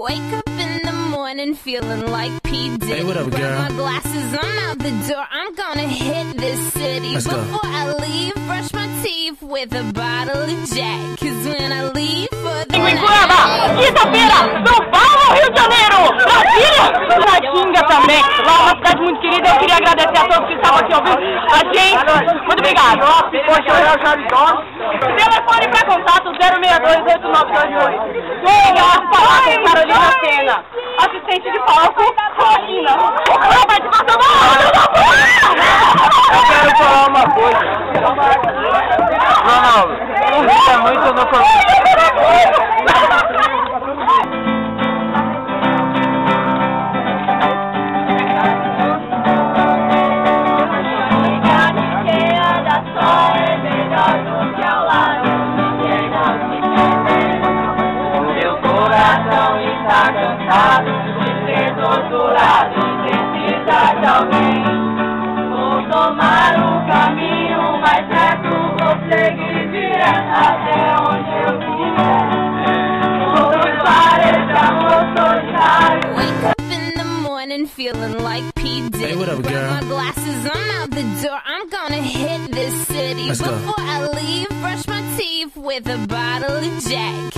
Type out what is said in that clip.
Wake up in the morning feeling like P. Diddy. Hey, what up, girl? Grab my glasses, I'm out the door. I'm gonna hit this city. Let's go. Before I leave, brush my teeth with a bottle of Jack. Cause when I leave for the Em Cuiabá, quinta-feira, São Paulo, Rio de Janeiro, Brasília, Pirassununga também. Lá é uma cidade muito querida. Eu queria agradecer a todos que estavam aqui ouvindo a gente. Muito obrigado. Telefone para contato 062-8928. Carolina Sena, assistente de palco, Carolina. A participação do Eu quero falar uma coisa. Ronaldo, você é muito no Meu coração está cansado de ser torturado, precisa de alguém. Vou tomar o caminho mais certo, vou seguir direto até onde eu quiser. Vou parecer amor solitário. Wake up in the morning feeling like P. Diddy. Hey, what up, Grab girl? my glasses, I'm out the door. I'm gonna hit this city. Let's go. Before I leave, brush my teeth with a bottle of Jack.